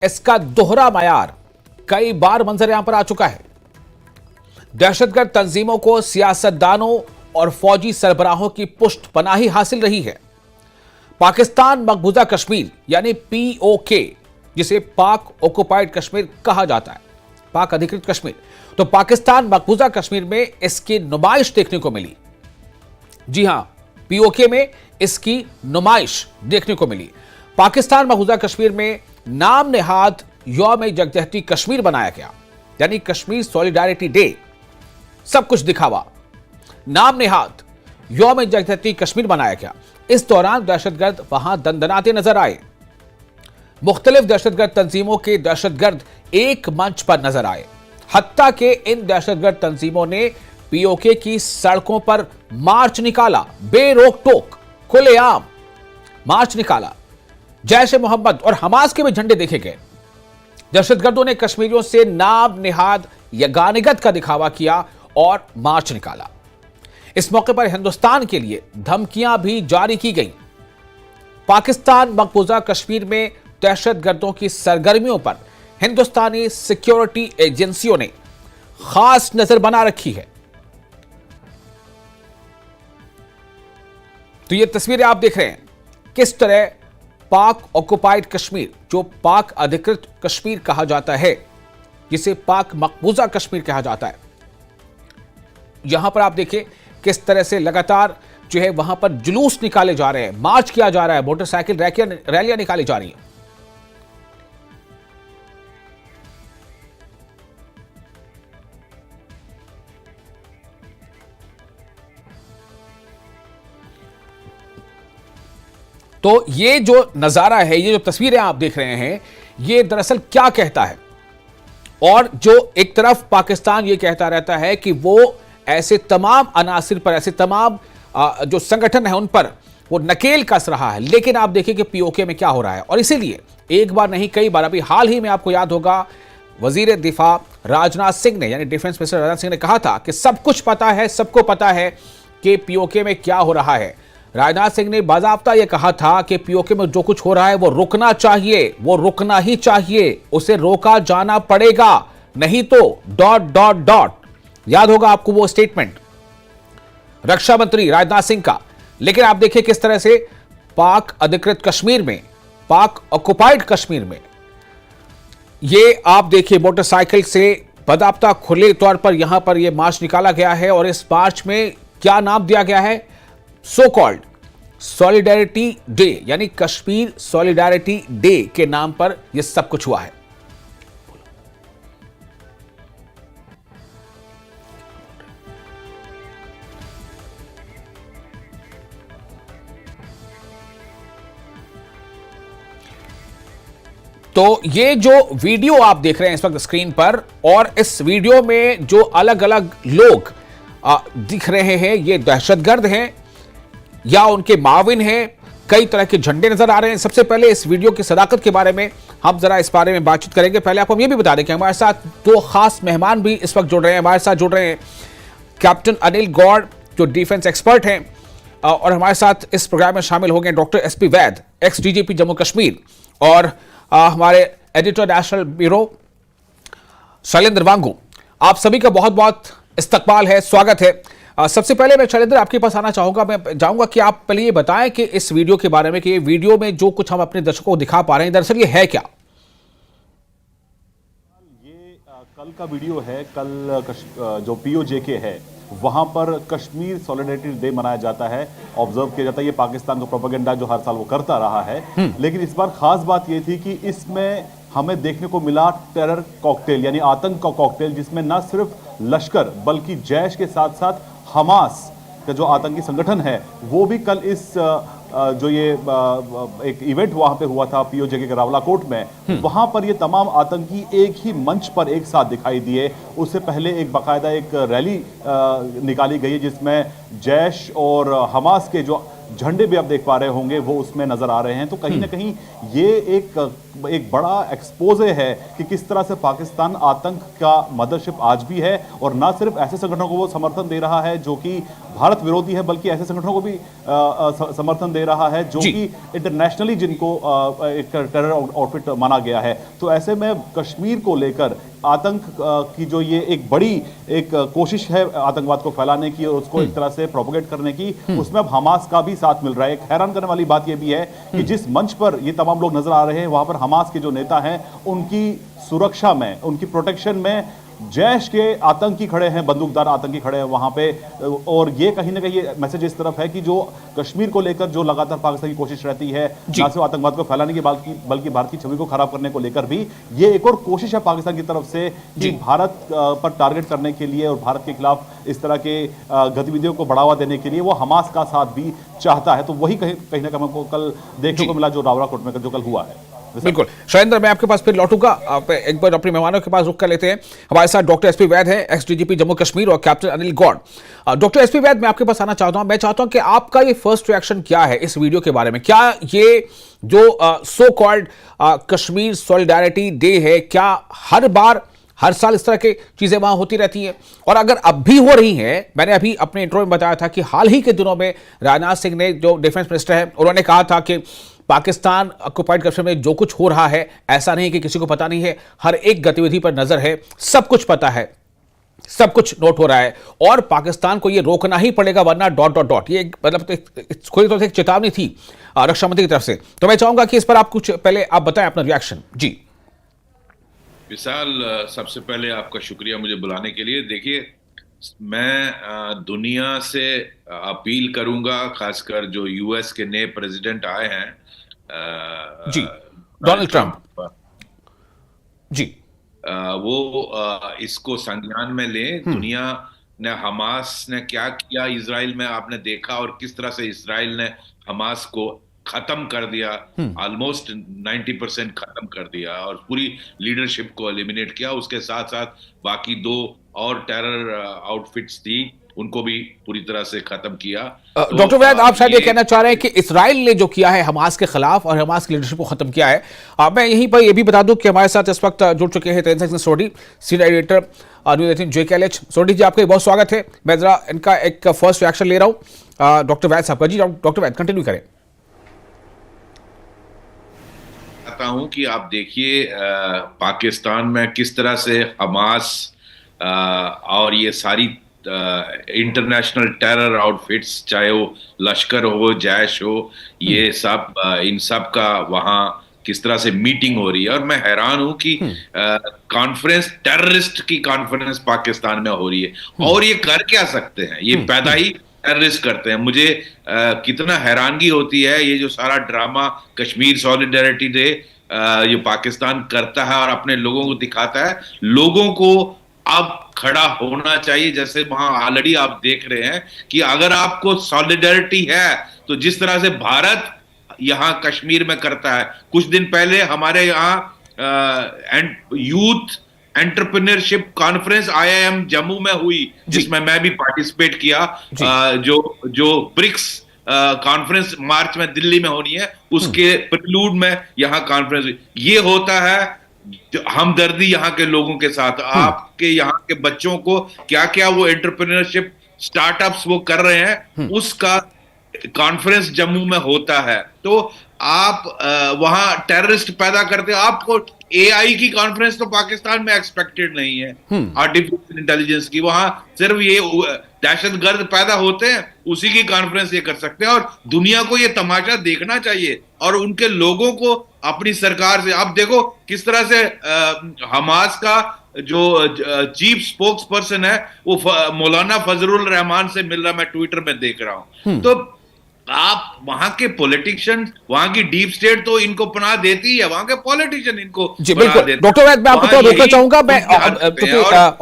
इसका दोहरा मयार कई बार मंजर यहां पर आ चुका है। दहशतगर्द तंजीमों को सियासतदानों और फौजी सरबराहों की पुष्टपनाही हासिल रही है। पाकिस्तान मकबूजा कश्मीर यानी पीओके, जिसे पाक ऑक्युपाइड कश्मीर कहा जाता है, पाक अधिकृत कश्मीर, तो पाकिस्तान मकबूजा कश्मीर में इसकी नुमाइश देखने को मिली। जी हां, पीओके में इसकी नुमाइश देखने को मिली। पाकिस्तान मकबूजा कश्मीर में नाम नेहाद यौम यकजहती कश्मीर बनाया गया, यानी कश्मीर सॉलिडारिटी डे। सब कुछ दिखावा, नाम नेहाद यौम यकजहती कश्मीर बनाया गया। इस दौरान दहशतगर्द वहां दंदनाते नजर आए। मुख्तलिफ दहशतगर्द तंजीमों के दहशतगर्द एक मंच पर नजर आए। हत्ता के इन दहशतगर्द तंजीमों ने पीओके की सड़कों पर मार्च निकाला, बेरोक टोक खुलेआम मार्च निकाला। जैश ए मोहम्मद और हमास के भी झंडे देखे गए। दहशतगर्दों ने कश्मीरियों से नाम नेहाद यगानिगत का दिखावा किया और मार्च निकाला। इस मौके पर हिंदुस्तान के लिए धमकियां भी जारी की गईं। पाकिस्तान मकबूजा कश्मीर में दहशतगर्दों की सरगर्मियों पर हिंदुस्तानी सिक्योरिटी एजेंसियों ने खास नजर बना रखी है। तो ये तस्वीरें आप देख रहे हैं किस तरह पाक ऑक्युपाइड कश्मीर, जो पाक अधिकृत कश्मीर कहा जाता है, जिसे पाक मकबूजा कश्मीर कहा जाता है, यहां पर आप देखिए किस तरह से लगातार जो है वहां पर जुलूस निकाले जा रहे हैं, मार्च किया जा रहा है, मोटरसाइकिल रैलियां निकाली जा रही हैं। तो ये जो नजारा है, ये जो तस्वीरें आप देख रहे हैं, ये दरअसल क्या कहता है? और जो एक तरफ पाकिस्तान ये कहता रहता है कि वो ऐसे तमाम अनासिर पर, ऐसे तमाम जो संगठन है उन पर वो नकेल कस रहा है, लेकिन आप देखिए कि पीओके में क्या हो रहा है। और इसीलिए एक बार नहीं कई बार, अभी हाल ही में आपको याद होगा, वजीर दिफा राजनाथ सिंह ने, यानी डिफेंस मिनिस्टर राजनाथ सिंह ने कहा था कि सब कुछ पता है, सबको पता है कि पीओके में क्या हो रहा है। राजनाथ सिंह ने बाज़ाब्ता यह कहा था कि पीओके में जो कुछ हो रहा है वो रुकना चाहिए, वो रुकना ही चाहिए, उसे रोका जाना पड़ेगा, नहीं तो ... याद होगा आपको वो स्टेटमेंट रक्षा मंत्री राजनाथ सिंह का। लेकिन आप देखिए किस तरह से पाक अधिकृत कश्मीर में, पाक ऑक्युपाइड कश्मीर में, ये आप देखिए मोटरसाइकिल से बाज़ाब्ता खुले तौर पर यहां पर यह मार्च निकाला गया है। और इस मार्च में क्या नाम दिया गया है? सो कॉल्ड सॉलिडारिटी डे, यानी कश्मीर सॉलिडारिटी डे के नाम पर यह सब कुछ हुआ है। तो ये जो वीडियो आप देख रहे हैं इस वक्त स्क्रीन पर, और इस वीडियो में जो अलग अलग लोग दिख रहे हैं, ये दहशतगर्द हैं या उनके माविन हैं। कई तरह के झंडे नजर आ रहे हैं। सबसे पहले इस वीडियो की सदाकत के बारे में हम जरा इस बारे में बातचीत करेंगे। पहले आपको हम ये भी बता दें कि हमारे साथ दो खास मेहमान भी इस वक्त जुड़ रहे हैं। हमारे साथ जुड़ रहे हैं कैप्टन अनिल गौड़, जो डिफेंस एक्सपर्ट हैं, और हमारे साथ इस प्रोग्राम में शामिल होंगे डॉक्टर एसपी वैद, एक्स डीजीपी जम्मू कश्मीर, और हमारे एडिटर नेशनल ब्यूरो शैलेंद्र वांगू। आप सभी का बहुत बहुत इस्तकबाल है, स्वागत है। सबसे पहले मैं शैलेंद्र आपके पास आना चाहूंगा। मैं चाहूंगा कि आप पहले ये बताएं कि इस वीडियो के बारे में, कि ये वीडियो में जो कुछ हम अपने दर्शकों को दिखा पा रहे हैं, दरअसल ये है क्या? ये कल का वीडियो है। कल जो पीओजेके है वहां पर कश्मीर सॉलिडारिटी डे मनाया जाता है, ऑब्जर्व किया जाता है। ये पाकिस्तान का प्रोपेगेंडा जो हर साल वो करता रहा है, लेकिन इस बार खास बात ये थी कि इसमें हमें देखने को मिला टेरर कॉकटेल, यानी आतंक का कॉकटेल, जिसमें न सिर्फ लश्कर बल्कि जैश के साथ साथ हमास का जो आतंकी संगठन है वो भी कल इस जो ये एक इवेंट वहां पे हुआ था पीओजेके के रावलाकोट में, वहां पर ये तमाम आतंकी एक ही मंच पर एक साथ दिखाई दिए। उससे पहले एक बाकायदा एक रैली निकाली गई जिसमें जैश और हमास के जो झंडे भी आप देख पा रहे होंगे वो उसमें नजर आ रहे हैं। तो कहीं ना कहीं ये एक बड़ा एक्सपोजे है कि किस तरह से पाकिस्तान आतंक का मदरशिप आज भी है, और ना सिर्फ ऐसे संगठनों को वो समर्थन दे रहा है जो कि भारत विरोधी है, बल्कि ऐसे संगठनों को भी समर्थन दे रहा है जो कि इंटरनेशनली जिनको एक टेरर आउटफिट माना गया है। तो ऐसे में कश्मीर को लेकर आतंक की जो ये एक बड़ी एक कोशिश है आतंकवाद को फैलाने की और उसको एक तरह से प्रोपोगेट करने की, उसमें अब हमास का भी साथ मिल रहा है। एक हैरान करने वाली बात ये भी है कि जिस मंच पर ये तमाम लोग नजर आ रहे हैं वहां पर हमास के जो नेता हैं उनकी सुरक्षा में, उनकी प्रोटेक्शन में जैश के आतंकी खड़े हैं, बंदूकदार आतंकी खड़े हैं वहां पे। और ये कहीं ना कहीं मैसेज इस तरफ है कि जो कश्मीर को लेकर जो लगातार पाकिस्तान की कोशिश रहती है ना सिर्फ आतंकवाद को फैलाने की बल्कि भारत की छवि को खराब करने को लेकर भी, ये एक और कोशिश है पाकिस्तान की तरफ से कि भारत पर टारगेट करने के लिए और भारत के खिलाफ इस तरह के गतिविधियों को बढ़ावा देने के लिए वो हमास का साथ भी चाहता है। तो वही कहीं ना कहीं हमको कल देखने को मिला जो रावराकोट में जो कल हुआ है। बिल्कुल शैलेंद्र, मैं आपके पास फिर लौटूंगा। आप एक बार अपने मेहमानों के पास रुक कर लेते हैं। हमारे साथ डॉक्टर एसपी वैद हैं, एक्स डीजीपी जम्मू कश्मीर, और captain Anil Gaur. Doctor SP Vaid, मैं आपके पास आना चाहता हूं। मैं चाहता हूं कि आपका ये फर्स्ट रिएक्शन क्या है इस वीडियो के बारे में। क्या ये जो so called Kashmir solidarity day है, क्या हर साल इस तरह की चीजें वहां होती रहती हैं? और अगर अब भी हो रही हैं, मैंने अभी अपने इंट्रो में बताया था कि हाल ही के दिनों में राजनाथ सिंह ने, जो डिफेंस मिनिस्टर है, उन्होंने कहा था कि पाकिस्तान ऑक्युपाइड कश्मीर में जो कुछ हो रहा है ऐसा नहीं कि किसी को पता नहीं है, हर एक गतिविधि पर नजर है, सब कुछ पता है, सब कुछ नोट हो रहा है और पाकिस्तान को यह रोकना ही पड़ेगा वरना ... ये मतलब खुली तौर से एक चेतावनी थी रक्षा मंत्री की तरफ से। तो मैं चाहूंगा कि इस पर आप कुछ पहले आप बताएं अपना रिएक्शन। जी विशाल, सबसे पहले आपका शुक्रिया मुझे बुलाने के लिए। देखिए, मैं दुनिया से अपील करूंगा, खासकर जो यूएस के नए प्रेसिडेंट आए हैं, जी डोनाल्ड ट्रंप जी, वो इसको संज्ञान में लें। दुनिया ने हमास ने क्या किया इजराइल में आपने देखा, और किस तरह से इजराइल ने हमास को खत्म कर दिया, ऑलमोस्ट 90% खत्म कर दिया और पूरी लीडरशिप को एलिमिनेट किया। उसके साथ साथ बाकी 2 और टेरर आउटफिट्स थी, उनको भी पूरी तरह से खत्म किया। डॉक्टर वैद, आप शायद ये कहना चाह रहे हैं कि इसराइल ने जो किया है हमास के खिलाफ और हमास की लीडरशिप को खत्म किया है। मैं यहीं पर ये भी बता दूं कि हमारे साथ इस वक्त जुड़ चुके हैं Tenzing Sodhi, senior editor news 18 JKLH। Sodhi ji, आपका बहुत स्वागत है। मैं जरा इनका एक फर्स्ट रिएक्शन ले रहा हूं डॉक्टर वैद साहब का। जी डॉक्टर वैद, कंटिन्यू करें। हूं कि आप देखिए पाकिस्तान में किस तरह से हमास और ये सारी इंटरनेशनल टेरर आउटफिट्स, चाहे वो लश्कर हो, जैश हो, ये सब इन सब का वहां किस तरह से मीटिंग हो रही है। और मैं हैरान हूं कि कॉन्फ्रेंस, टेररिस्ट की कॉन्फ्रेंस पाकिस्तान में हो रही है और ये कर क्या सकते हैं, ये पैदा ही टेररिस्ट करते हैं। मुझे कितना हैरानगी होती है, ये जो सारा ड्रामा कश्मीर सॉलिडारिटी डे ये पाकिस्तान करता है और अपने लोगों को दिखाता है। लोगों को अब खड़ा होना चाहिए, जैसे वहां ऑलरेडी आप देख रहे हैं कि अगर आपको सॉलिडारिटी है तो जिस तरह से भारत यहां कश्मीर में करता है। कुछ दिन पहले हमारे यहां youth entrepreneurship conference IIM Jammu में हुई, जिसमें मैं भी पार्टिसिपेट किया। जो ब्रिक्स कॉन्फ्रेंस मार्च में दिल्ली में होनी है, उसके प्रिलूड में यहां कॉन्फ्रेंस हुई। ये होता है हमदर्दी यहाँ के लोगों के साथ। आपके यहाँ के बच्चों को क्या क्या वो एंटरप्रेन्योरशिप स्टार्टअप्स वो कर रहे हैं, उसका कॉन्फ्रेंस जम्मू में होता है। तो आप वहां टेररिस्ट पैदा करते हो। आपको AI की कॉन्फ्रेंस तो पाकिस्तान में एक्सपेक्टेड नहीं है, आर्टिफिशियल इंटेलिजेंस की। वहां सिर्फ ये दहशतगर्द पैदा होते हैं, उसी की कॉन्फ्रेंस ये कर सकते हैं। और दुनिया को ये तमाशा देखना चाहिए और उनके लोगों को अपनी सरकार से। आप देखो किस तरह से हमास का जो चीफ स्पोक्स पर्सन है वो मौलाना फजलुर रहमान से मिल रहा, मैं ट्विटर में देख रहा हूं। तो आप वहां के पॉलिटिशियन, वहां की डीप स्टेट तो इनको पनाह देती है, वहां के पॉलिटिशियन इनको पनाह देते। डॉक्टर वैद, मैं आपको थोड़ा रोकना चाहूंगा, मैं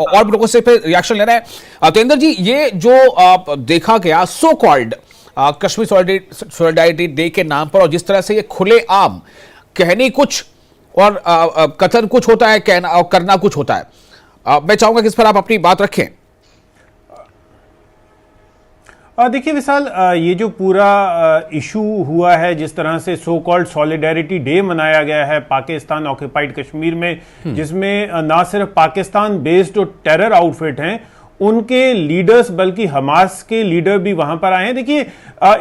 और लोगों से फिर रिएक्शन लेना है। तेंदर जी, ये जो देखा गया so called Kashmir solidarity day के नाम पर, और जिस तरह से ये खुले आम कहने कुछ और कथन कुछ होता है, कहना और करना कुछ होता है, मैं चाहूंगा कि इस पर आप अपनी बात रखें। देखिए विशाल, ये जो पूरा इशू हुआ है, जिस तरह से सो कॉल्ड सॉलिडेरिटी डे मनाया गया है पाकिस्तान ऑक्यूपाइड कश्मीर में, जिसमें ना सिर्फ पाकिस्तान बेस्ड जो टेरर आउटफिट हैं उनके लीडर्स बल्कि हमास के लीडर भी वहां पर आए हैं। देखिए,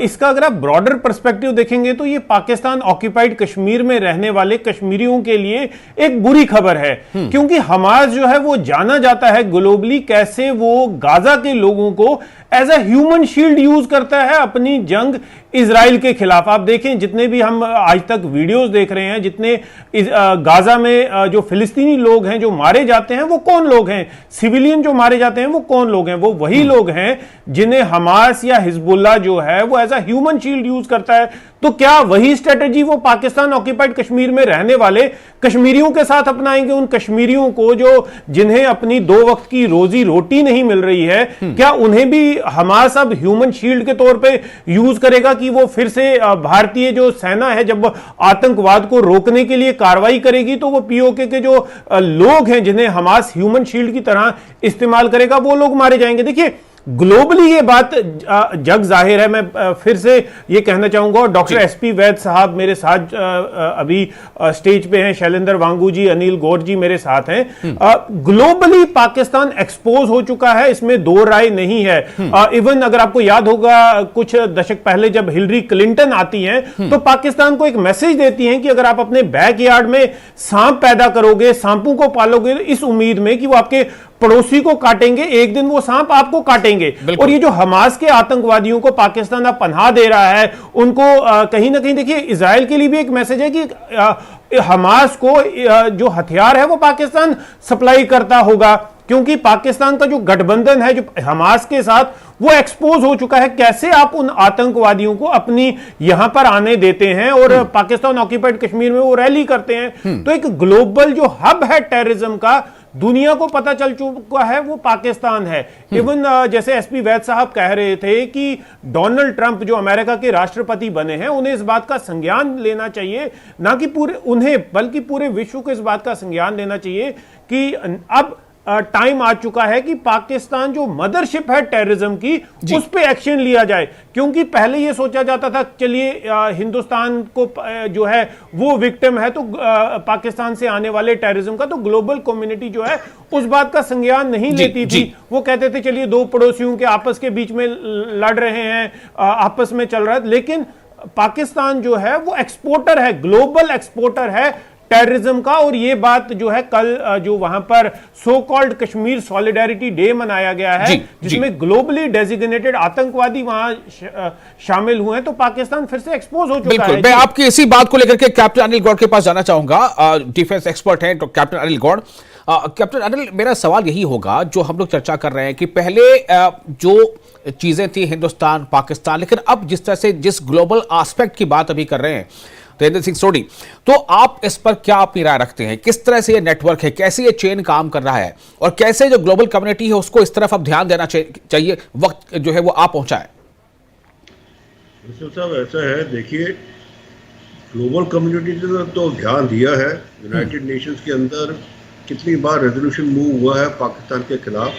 इसका अगर आप ब्रॉडर पर्सपेक्टिव देखेंगे तो ये पाकिस्तान ऑक्यूपाइड कश्मीर में रहने वाले कश्मीरियों के लिए एक बुरी खबर है, क्योंकि हमास जो है वो जाना जाता है ग्लोबली कैसे वो गाजा के लोगों को as a human shield use करता है अपनी जंग इजराइल के खिलाफ। आप देखें, जितने भी हम आज तक वीडियोस देख रहे हैं, जितने गाजा में जो फिलिस्तीनी लोग हैं जो मारे जाते हैं, वो कौन लोग हैं? सिविलियन जो मारे जाते हैं वो कौन लोग हैं? वो वही लोग हैं जिन्हें हमास या हिजबुल्लाह जो है वो as a human shield use करता है। तो क्या वही स्ट्रेटेजी वो पाकिस्तान ऑक्यूपाइड कश्मीर में रहने वाले कश्मीरियों के साथ अपनाएंगे? उन कश्मीरियों को जो जिन्हें अपनी 2 वक्त की रोजी रोटी नहीं मिल रही है, क्या उन्हें भी हमास अब ह्यूमन शील्ड के तौर पे यूज करेगा कि वो फिर से भारतीय जो सेना है जब आतंकवाद को रोकने के लिए कार्रवाई करेगी तो वो पीओके के जो लोग हैं जिन्हें हमास ह्यूमन शील्ड की तरह इस्तेमाल करेगा, वो लोग मारे जाएंगे? देखिए, ग्लोबली ये बात जग जाहिर है। मैं फिर से ये कहना चाहूंगा, और डॉक्टर एसपी वैद साहब मेरे साथ अभी स्टेज पे हैं, शैलेंद्र वांगू जी, अनिल गौर जी मेरे साथ हैं। ग्लोबली पाकिस्तान एक्सपोज हो चुका है, इसमें दो राय नहीं है। इवन अगर आपको याद होगा कुछ दशक पहले जब हिलरी क्लिंटन आती हैं तो पाकिस्तान को एक मैसेज देती हैं कि अगर आप अपने बैकयार्ड में सांप पैदा करोगे, सांपों को पालोगे, इस उम्मीद में कि वो आपके पड़ोसी को काटेंगे, एक दिन वो सांप आपको काटेंगे। और ये जो हमास के आतंकवादियों को पाकिस्तान अब पनाह दे रहा है, उनको कहीं ना कहीं देखिए इजराइल के लिए भी एक मैसेज है कि हमास को जो हथियार है वो पाकिस्तान सप्लाई करता होगा, क्योंकि पाकिस्तान का जो गठबंधन है जो हमास के साथ, वो एक्सपोज हो चुका है। कैसे आप उन आतंकवादियों को अपनी यहां पर आने देते हैं और पाकिस्तान ऑक्यूपाइड कश्मीर में वो रैली करते हैं। तो एक ग्लोबल जो हब है टेररिज्म का, दुनिया को पता चल चुका है, वो पाकिस्तान है। इवन जैसे एसपी वैद साहब कह रहे थे कि डोनाल्ड ट्रंप जो अमेरिका के राष्ट्रपति बने हैं, उन्हें इस बात का संज्ञान लेना चाहिए, ना कि पूरे उन्हें बल्कि पूरे विश्व को इस बात का संज्ञान लेना चाहिए कि अब टाइम आ चुका है कि पाकिस्तान जो मदरशिप है टेररिज्म की, उस पे एक्शन लिया जाए। क्योंकि पहले ये सोचा जाता था चलिए हिंदुस्तान को जो है वो विक्टिम है, तो पाकिस्तान से आने वाले टेररिज्म का तो ग्लोबल कम्युनिटी जो है उस बात का संज्ञान नहीं लेती थी। वो कहते थे चलिए दो पड़ोसियों के आपस के बीच में लड़ रहे हैं, आपस में चल रहा है। लेकिन पाकिस्तान जो है वो एक्सपोर्टर है, ग्लोबल एक्सपोर्टर है टेररिज्म का। और ये बात जो है कल जो वहां पर so called Kashmir solidarity day मनाया गया है, जिसमें ग्लोबली डेजिग्नेटेड आतंकवादी वहां शामिल हुए हैं, तो पाकिस्तान फिर से एक्सपोज हो चुका है। मैं आपकी इसी बात को लेकर के कैप्टन अनिल गौड़ के पास जाना चाहूंगा, डिफेंस एक्सपर्ट हैं तो कैप्टन अनिल गौड़। कैप्टन अनिल, मेरा सवाल यही होगा, जो हम लोग चर्चा कर रहे हैं कि पहले जो चीजें थी हिंदुस्तान पाकिस्तान, लेकिन अब जिस तरह से जिस ग्लोबल एस्पेक्ट की बात अभी कर रहे हैं तेंदुल सिंह सोडी, तो आप इस पर क्या अपनी राय रखते हैं? किस तरह से ये नेटवर्क है, कैसे ये चेन काम कर रहा है, और कैसे जो ग्लोबल कम्युनिटी है उसको इस तरफ अब ध्यान देना चाहिए, वक्त जो है वो आप पहुंचाए? साहब ऐसा है, देखिए ग्लोबल कम्युनिटी ने तो ध्यान दिया है। यूनाइटेड नेशंस के अंदर कितनी बार रेजोल्यूशन मूव हुआ है पाकिस्तान के खिलाफ,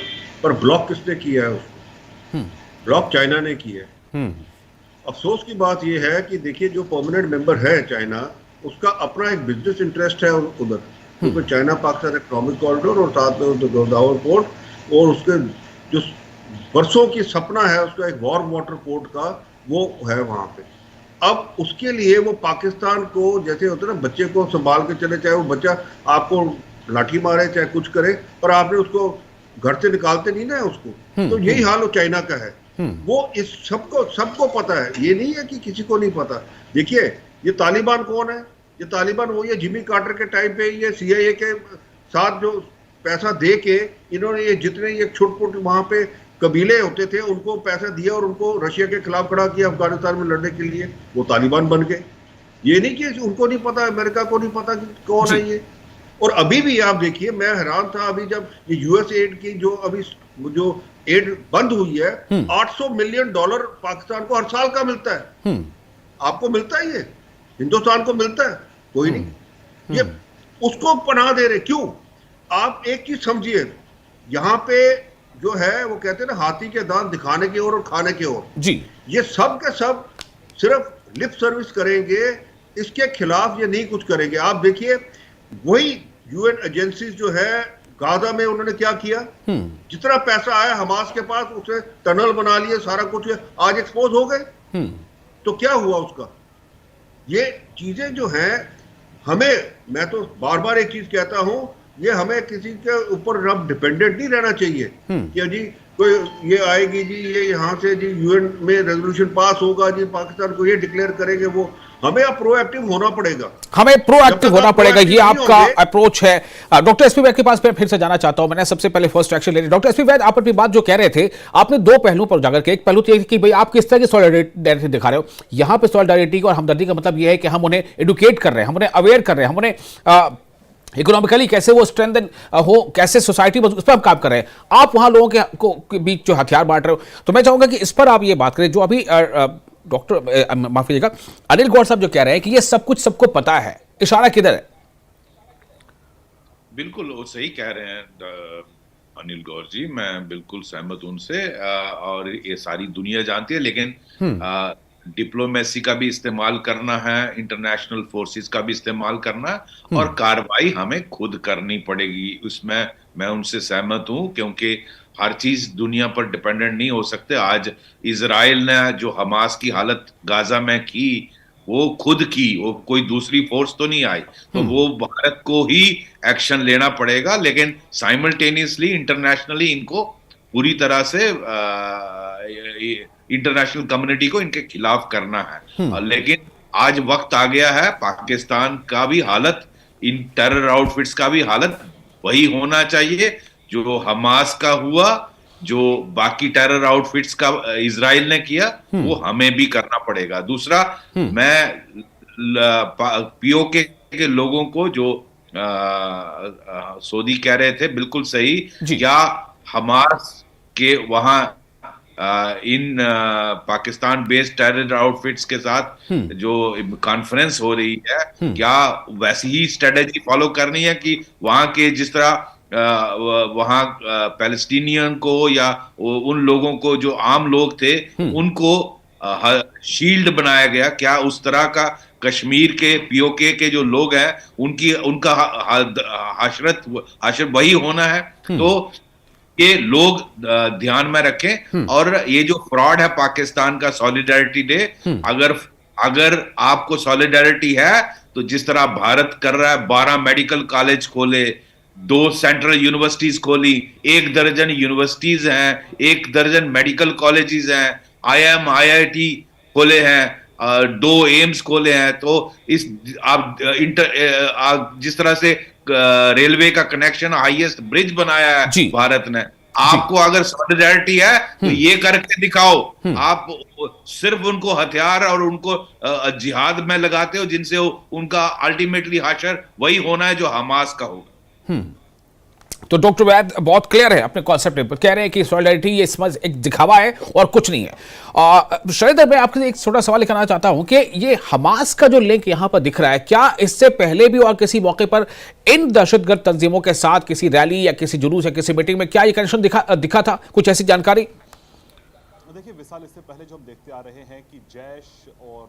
पर ब्लॉक किसने किया है उसको? ब्लॉक चाइना ने किया है। अफसोस की बात यह है कि देखिए जो परमानेंट मेंबर है चाइना, उसका अपना एक बिजनेस इंटरेस्ट है उधर, क्योंकि चाइना पाकिस्तान इकोनॉमिक कॉरिडोर और साथ में गोदावरी पोर्ट, और उसके जो बरसों की सपना है उसका एक वार्म वाटर पोर्ट का, वो है वहाँ पे। अब उसके लिए वो पाकिस्तान को, जैसे होता है ना बच्चे को संभाल के चले, चाहे वो बच्चा आपको लाठी मारे चाहे कुछ करे, पर आपने उसको घर से निकालते नहीं ना उसको। तो यही हाल चाइना का है। वो इस सबको पता है, ये नहीं है कि किसी को नहीं पता। देखिए ये तालिबान कौन है? ये तालिबान वो, ये जिमी कार्टर के टाइम पे ये CIA के साथ जो पैसा दे के इन्होंने ये जितने ये छोट-मोट वहां पे कबीले होते थे उनको पैसा दिया और उनको रशिया के खिलाफ खड़ा किया अफगानिस्तान में लड़ने के लिए, वो तालिबान बन गए। ये नहीं कि उनको नहीं पता, अमेरिका को नहीं पता कि कौन है ये। और अभी भी आप देखिए, मैं हैरान था अभी जब ये US एड की जो अभी जो एड बंद हुई है, $800 मिलियन पाकिस्तान को हर साल का मिलता है। आपको मिलता है? ये हिंदुस्तान को मिलता है? कोई नहीं। ये उसको पनाह दे रहे, क्यों? आप एक चीज समझिए, यहाँ पे जो है वो कहते हैं ना हाथी के दांत दिखाने की ओर और खाने की ओर, जी ये सब के सब सिर्फ लिप सर्विस करेंगे, इसके खिलाफ ये नहीं कुछ करेंगे। आप देखिए वही यूएन एजेंसीज जो है गाजा में उन्होंने क्या किया, जितना पैसा आया हमास के पास उसने टनल बना लिए, सारा कुछ आज एक्सपोज हो गए। तो क्या हुआ उसका? ये चीजें जो हैं हमें, मैं तो बार बार एक चीज कहता हूं, ये हमें किसी के ऊपर अब डिपेंडेंट नहीं रहना चाहिए कि जी कोई ये आएगी जी, ये यहाँ से जी यूएन में रेजोल्यूशन पास होगा जी, पाकिस्तान को ये डिक्लेयर करेंगे, वो हमें अब प्रोएक्टिव होना पड़ेगा, हमें प्रोएक्टिव होना पड़ेगा। ये proactive आपका नहीं होंगे। अप्रोच है। डॉक्टर एसपी वैद के पास फिर से जाना चाहता हूं। मैंने सबसे पहले फर्स्ट एक्शन ले लिया। डॉक्टर एसपी वैद, आप अपनी बात जो कह रहे थे, आपने दो पहलुओं पर उजागर किया। एक पहलू तो ये कि भाई आप किस तरह की सॉलिडारिटी दिखा रहे हो। यहां पे सॉलिडारिटी और हमदर्दी का मतलब यह है कि हम उन्हें एडुकेट कर रहे हैं, हम उन्हें अवेयर कर रहे हैं, हम उन्हें इकोनॉमिकली कैसे वो स्ट्रेंथन हो, कैसे सोसाइटी उस पर हम काम कर रहे हैं। आप वहां लोगों के बीच जो हथियार बांट रहे हो, तो मैं चाहूंगा कि इस पर आप ये बात करें जो अभी डॉक्टर माफ कीजिएगा अनिल गौर साहब जो कह रहे हैं कि ये सब कुछ सबको पता है, इशारा किधर है? बिल्कुल वो सही कह रहे हैं अनिल गौर जी, मैं बिल्कुल सहमत हूं उनसे। और ये सारी दुनिया जानती है, लेकिन डिप्लोमेसी का भी इस्तेमाल करना है, इंटरनेशनल फोर्सेस का भी इस्तेमाल करना है, और कार्रवाई हमें खुद करनी पड़ेगी। उसमें मैं उनसे सहमत हूं, क्योंकि हर चीज दुनिया पर डिपेंडेंट नहीं हो सकते। आज इजराइल ने जो हमास की हालत गाजा में की, वो खुद की, वो कोई दूसरी फोर्स तो नहीं आई, तो वो भारत को ही एक्शन लेना पड़ेगा। लेकिन साइमल्टेनियसली इंटरनेशनली इनको पूरी तरह से इंटरनेशनल कम्युनिटी को इनके खिलाफ करना है। लेकिन आज वक्त आ गया है, पाकिस्तान का भी हालत, इन टेरर आउटफिट्स का भी हालत वही होना चाहिए जो हमास का हुआ, जो बाकी टेरर आउटफिट्स का इजराइल ने किया, वो हमें भी करना पड़ेगा। दूसरा, मैं पीओके के लोगों को जो सऊदी कह रहे थे, बिल्कुल सही, क्या हमास के वहां इन पाकिस्तान बेस्ड टेरर आउटफिट्स के साथ जो कॉन्फ्रेंस हो रही है, क्या वैसी ही स्ट्रेटेजी फॉलो करनी है कि वहां के जिस तरह वहां पैलेस्टीनियन को या उन लोगों को जो आम लोग थे उनको शील्ड बनाया गया, क्या उस तरह का कश्मीर के पीओके के जो लोग हैं उनका हशरत वही होना है? तो ये लोग ध्यान में रखें। और ये जो फ्रॉड है पाकिस्तान का सॉलिडारिटी डे, अगर आपको सॉलिडारिटी है तो जिस तरह भारत कर रहा है, 12 मेडिकल कॉलेज खोले, 2 सेंट्रल यूनिवर्सिटीज खोली, 1 दर्जन यूनिवर्सिटीज हैं, 1 दर्जन मेडिकल कॉलेजेस हैं, IIT खोले हैं, 2 एम्स खोले हैं। तो इस आप जिस तरह से रेलवे का कनेक्शन, हाईएस्ट ब्रिज बनाया है भारत ने, आपको अगर सॉलिडारिटी है तो ये करके दिखाओ। आप सिर्फ उनको हथियार और उनको जिहाद में लगाते हो, जिनसे उनका अल्टीमेटली हाशर वही होना है जो हमास का होगा। तो डॉक्टर वैद बहुत क्लियर है अपने कॉन्सेप्ट पर, कह रहे हैं कि सॉलिडारिटी ये समझ एक दिखावा है और कुछ नहीं है। शरद, मैं आपसे एक छोटा सवाल लिखना चाहता हूं कि ये हमास का जो लिंक यहां पर दिख रहा है, क्या इससे पहले भी और किसी मौके पर इन दहशतगर्द तंजीमों के साथ किसी रैली या किसी जुलूस या किसी मीटिंग में क्या ये कनेक्शन दिखा था? कुछ ऐसी जानकारी? देखिए विशाल, इससे पहले जो हम देखते आ रहे हैं कि जैश और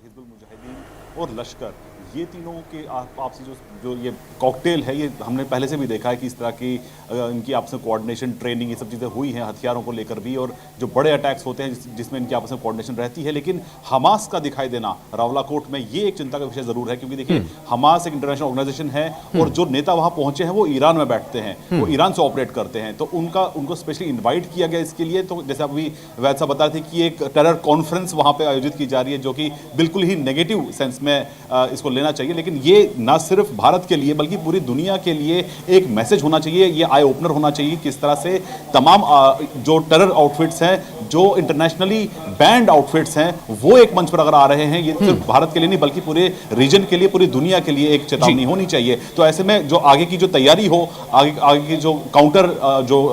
हिजबुल मुजाहिदीन और लश्कर, ये तीनों के आपसी जो ये कॉकटेल है, ये हमने पहले से भी देखा है कि इस तरह की इनकी आपस में कोऑर्डिनेशन, ट्रेनिंग, ये सब चीज़ें हुई हैं हथियारों को लेकर भी, और जो बड़े अटैक्स होते हैं जिसमें इनकी आपस में कोऑर्डिनेशन रहती है। लेकिन हमास का दिखाई देना रावलाकोट में, ये एक चिंता का विषय जरूर है, क्योंकि देखिए हमास एक इंटरनेशनल ऑर्गेनाइजेशन है और जो नेता वहाँ पहुंचे हैं वो ईरान में बैठते हैं, वो ईरान से ऑपरेट करते हैं, तो उनको स्पेशली इन्वाइट किया गया इसके लिए। तो जैसे अभी वैद साहब बता रहे थे कि एक टेरर कॉन्फ्रेंस वहाँ पे आयोजित की जा रही है, जो कि बिल्कुल ही नेगेटिव सेंस में इसको लेना चाहिए। लेकिन ये ना सिर्फ भारत के लिए बल्कि पूरी दुनिया के लिए एक मैसेज होना चाहिए, ये आई ओपनर होना चाहिए किस तरह से तमाम जो टेरर आउटफिट्स हैं, जो इंटरनेशनली बैंड आउटफिट्स हैं, वो एक मंच पर अगर आ रहे हैं, ये सिर्फ भारत के लिए नहीं बल्कि पूरे रीजन के लिए, पूरी दुनिया के लिए एक चेतावनी होनी चाहिए। तो ऐसे में जो आगे की जो तैयारी हो, आगे की जो काउंटर जो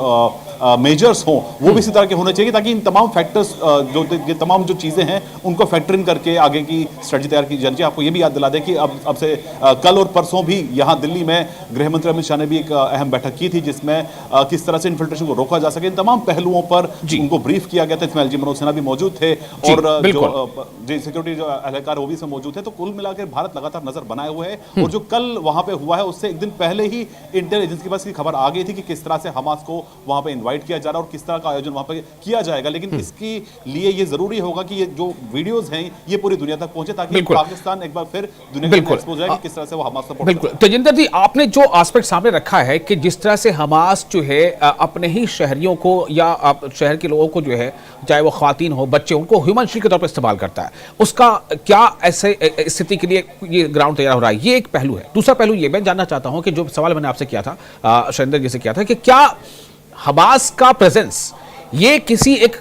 मेजर्स हों वो भी इसी तरह के होने चाहिए, ताकि इन तमाम फैक्टर्स जो ये तमाम जो चीज़ें हैं उनको फैक्टर इन करके आगे की स्ट्रेटजी तैयार की जानी चाहिए। आपको ये भी याद दिला दें कि अब से कल और परसों भी यहाँ दिल्ली में गृह मंत्री अमित शाह ने भी एक अहम बैठक की थी, जिसमें किस तरह से इन्फिल्ट्रेशन को रोका जा सके, इन तमाम पहलुओं पर उनको ब्रीफ किया गया था। इसमें एलजी मनोज सिन्हा भी मौजूद थे और जो सिक्योरिटी जो एहलकार वो भी इसमें मौजूद थे। तो कुल मिलाकर भारत लगातार नजर बनाए हुए है और जो कल वहां पे हुआ है उससे एक दिन पहले ही इंटेल एजेंसी के पास की खबर आ गई थी कि किस तरह से हमास को वहां पे इनवाइट किया जा रहा है और किस तरह का आयोजन वहां पे किया जाएगा। लेकिन इसके लिए ये जरूरी होगा कि ये जो वीडियोस हैं ये पूरी दुनिया तक पहुंचे, ताकि पाकिस्तान एक बार फिर दुनिया को एक्सपोज हो जाए कि किस तरह से वो हमास सपोर्ट। बिल्कुल तेजिंदर जी, आपने जो एस्पेक्ट सामने रखा है कि जिस तरह से हमास जो है अपने ही शहरियों को या शहर के लोगों को जो है, चाहे वो ख्वातीन हो बच्चे, उनको ह्यूमन शील्ड के तौर पर इस्तेमाल करता है, उसका क्या ऐसे स्थिति के लिए ये ग्राउंड तैयार हो रहा है? ये एक पहलू है। दूसरा पहलू ये मैं जानना चाहता हूं कि जो सवाल मैंने आपसे किया था, शैलेंद्र जी से किया था, कि क्या हमास का प्रेजेंस ये किसी एक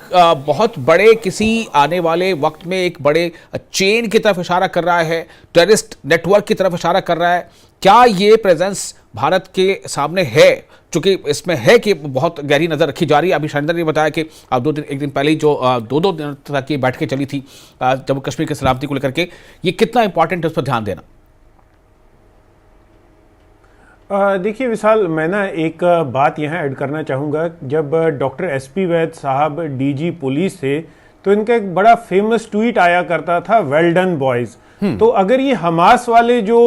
बहुत बड़े किसी आने वाले वक्त में एक बड़े चेन की तरफ इशारा कर रहा है, टेररिस्ट नेटवर्क की तरफ इशारा कर रहा है? क्या ये प्रेजेंस भारत के सामने है? चूंकि इसमें है कि बहुत गहरी नजर रखी जा रही है। अभी शैलेंद्र ने बताया कि एक दिन पहले ही जो दो दिन तक की बैठकें चली थी जम्मू कश्मीर की सलामती को लेकर के, ये कितना इंपॉर्टेंट है उस पर ध्यान देना? देखिए विशाल, मैं ना एक बात यहाँ ऐड करना चाहूँगा। जब डॉक्टर एसपी वैद साहब डीजी पुलिस थे तो इनका एक बड़ा फेमस ट्वीट आया करता था, वेल डन बॉयज। तो अगर ये हमास वाले जो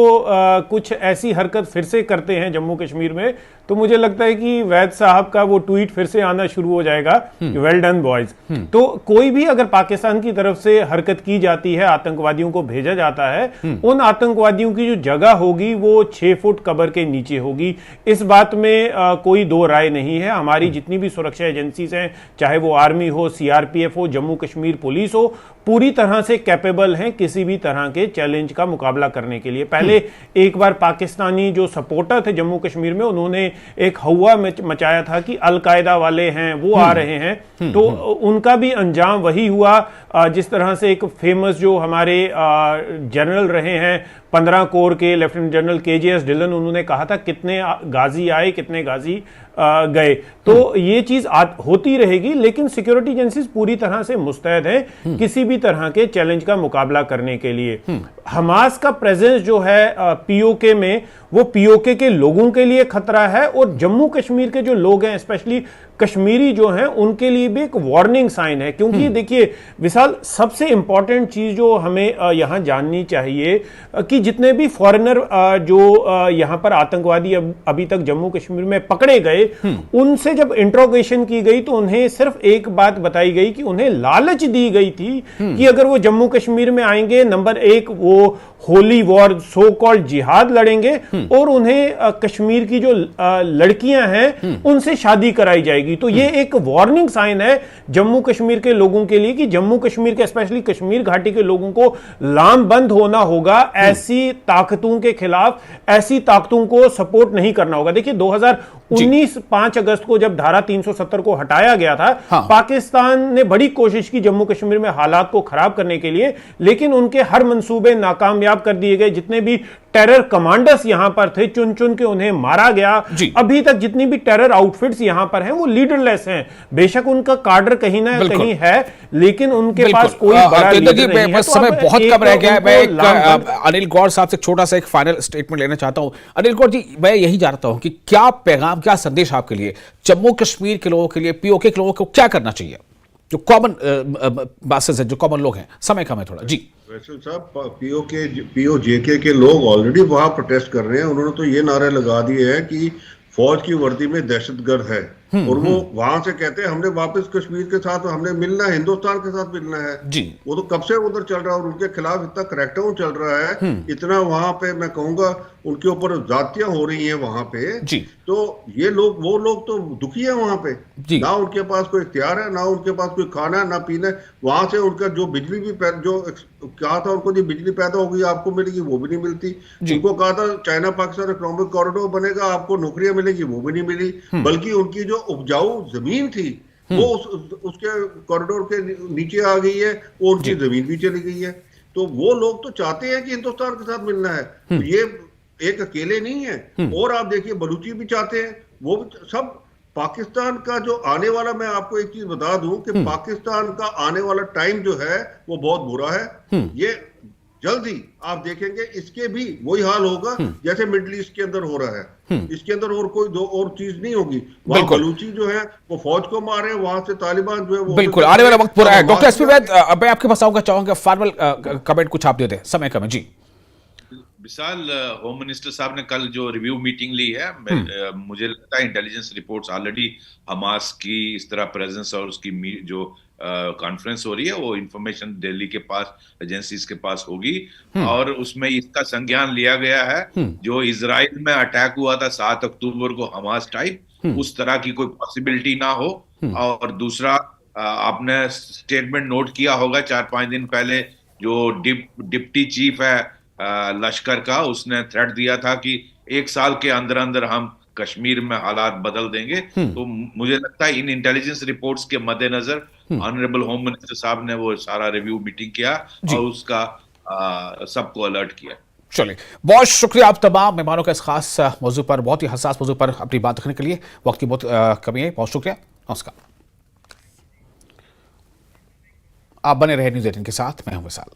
कुछ ऐसी हरकत फिर से करते हैं जम्मू कश्मीर में, तो मुझे लगता है कि वैद साहब का वो ट्वीट फिर से आना शुरू हो जाएगा, वेल डन बॉयज। तो कोई भी अगर पाकिस्तान की तरफ से हरकत की जाती है, आतंकवादियों को भेजा जाता है, उन आतंकवादियों की जो जगह होगी वो 6 फुट कब्र के नीचे होगी। इस बात में कोई दो राय नहीं है। हमारी जितनी भी सुरक्षा एजेंसीज हैं, चाहे वो आर्मी हो, सीआरपीएफ हो, जम्मू कश्मीर पुलिस हो, पूरी तरह से कैपेबल हैं किसी भी तरह के चैलेंज का मुकाबला करने के लिए। पहले एक बार पाकिस्तानी जो सपोर्टर थे जम्मू कश्मीर में, उन्होंने एक हवा मचाया था कि अलकायदा वाले हैं वो आ रहे हैं, तो उनका भी अंजाम वही हुआ जिस तरह से एक फेमस जो हमारे जनरल रहे हैं 15 कोर के लेफ्टिनेंट जनरल केजेएस ढिल्लन, उन्होंने कहा था कितने गाजी आए कितने गाजी गए। तो ये चीज होती रहेगी, लेकिन सिक्योरिटी एजेंसीज पूरी तरह से मुस्तैद हैं किसी भी तरह के चैलेंज का मुकाबला करने के लिए। हमास का प्रेजेंस जो है पीओके में, वो पीओके के लोगों के लिए खतरा है और जम्मू कश्मीर के जो लोग हैं, स्पेशली कश्मीरी जो हैं, उनके लिए भी एक वार्निंग साइन है। क्योंकि देखिए विशाल, सबसे इंपॉर्टेंट चीज जो हमें यहां जाननी चाहिए कि जितने भी फॉरेनर जो यहां पर आतंकवादी अभी तक जम्मू कश्मीर में पकड़े गए, उनसे जब इंट्रोगेशन की गई तो उन्हें सिर्फ एक बात बताई गई कि उन्हें लालच दी गई थी कि अगर वो जम्मू कश्मीर में आएंगे, नंबर 1 वो होली वॉर सो कॉल्ड जिहाद लड़ेंगे और उन्हें कश्मीर की जो लड़कियां हैं उनसे शादी कराई जाएगी। तो ये एक वार्निंग साइन है जम्मू कश्मीर के लोगों के लिए कि जम्मू कश्मीर के स्पेशली कश्मीर घाटी के लोगों को लामबंद होना होगा। ऐसी ताकतों के खिलाफ, ऐसी ताकतों को सपोर्ट नहीं करना होगा। देखिए 2019 5 अगस्त को जब धारा 370 को हटाया गया था, पाकिस्तान ने बड़ी कोशिश की जम्मू कश्मीर में हालात को खराब करने के लिए, लेकिन उनके हर मंसूबे नाकामयाब कर दिए गए। जितने भी टेरर कमांडर्स यहां पर थे, चुन चुन के उन्हें मारा गया। अभी तक जितनी भी टेरर आउटफिट्स यहां पर हैं वो लीडरलेस हैं। बेशक उनका कार्डर कहीं ना कहीं है, लेकिन उनके पास कोई बड़ा लीडर नहीं है। समय बहुत कम रह गया है। मैं अनिल गौर साहब से छोटा सा एक फाइनल स्टेटमेंट लेना चाहता हूं। अनिल गौर जी, मैं यही जानता हूं कि क्या पैगाम, क्या संदेश आपके लिए, जम्मू कश्मीर के लोगों के लिए, पीओके के लोगों को क्या करना चाहिए, जो कॉमन बासेस है, जो कॉमन लोग हैं? समय कम है थोड़ा जी। वैसे साहब, पीओजेके के लोग ऑलरेडी वहां प्रोटेस्ट कर रहे हैं। उन्होंने तो ये नारे लगा दिए हैं कि फौज की वर्दी में दहशतगर्द है, और वो वहां से कहते हैं हमने वापस कश्मीर के साथ हमने मिलना है, हिंदुस्तान के साथ मिलना है जी। वो तो कब से उधर चल रहा है और उनके खिलाफ इतना क्रैकडाउन चल रहा है, इतना वहां पे मैं कहूंगा उनके ऊपर जातियां हो रही हैं वहां पे जी। तो ये लोग, वो लोग तो दुखी है वहां पे जी। ना उनके पास कोई इख्तियार है, ना उनके पास कोई खाना है, ना पीना है। वहां से उनका जो बिजली भी जो कहा था उनको, जो बिजली पैदा होगी आपको मिलेगी, वो भी नहीं मिलती। उनको कहा था चाइना पाकिस्तान इकोनॉमिक कॉरिडोर बनेगा, आपको नौकरियां मिलेगी, वो भी नहीं मिली। बल्कि उनकी जो उपजाऊ जमीन थी वो उसके कॉरिडोर के नीचे आ गई है, वो उनकी जमीन भी चली गई है। तो वो लोग तो चाहते हैं कि हिंदुस्तान के साथ मिलना है, तो ये एक अकेले नहीं है। और आप देखिए बलूची भी चाहते हैं, वो सब पाकिस्तान का जो आने वाला, मैं आपको एक चीज बता दूं कि पाकिस्तान का आने वाला टाइम जो है वो बहुत बुरा है। ये जल्द ही आप देखेंगे इसके भी वही हाल होगा जैसे मिडिल ईस्ट के अंदर हो रहा है। इसके अंदर और कोई दो और चीज नहीं होगी। वहां बलूची जो है वो फौज को मारे, वहां से तालिबान जो है वो बिल्कुल आने वाला वक्त पूरा है। डॉक्टर एसपी वैद, मैं आपके पास आऊंगा, चाहूंगा फार्मल कमेंट कुछ आप दे दें, समय कम है जी। विशाल, होम मिनिस्टर साहब ने कल जो रिव्यू मीटिंग ली है, मुझे लगता है इंटेलिजेंस रिपोर्ट्स ऑलरेडी हमास की इस तरह प्रेजेंस और उसकी जो कॉन्फ्रेंस हो रही है वो इंफॉर्मेशन दिल्ली के पास एजेंसीज के पास होगी और उसमें इसका संज्ञान लिया गया है। जो इजराइल में अटैक हुआ था 7 अक्टूबर को हमास टाइप, उस तरह की कोई पॉसिबिलिटी ना हो। और दूसरा, आपने स्टेटमेंट नोट किया होगा 4-5 दिन पहले जो डिप्टी चीफ है लश्कर का, उसने थ्रेट दिया था कि 1 साल के अंदर अंदर हम कश्मीर में हालात बदल देंगे। तो मुझे लगता है इन इंटेलिजेंस रिपोर्ट्स के मद्देनजर ऑनरेबल होम मिनिस्टर साहब ने वो सारा रिव्यू मीटिंग किया और उसका सबको अलर्ट किया। चलिए, बहुत शुक्रिया आप तमाम मेहमानों का इस खास मौजू पर, बहुत ही हसास मौजू पर अपनी बात रखने के लिए। वक्त की बहुत कमी है, बहुत शुक्रिया, नमस्कार। आप बने रहे न्यूज़ 18 के साथ, मैं हूं विशाल।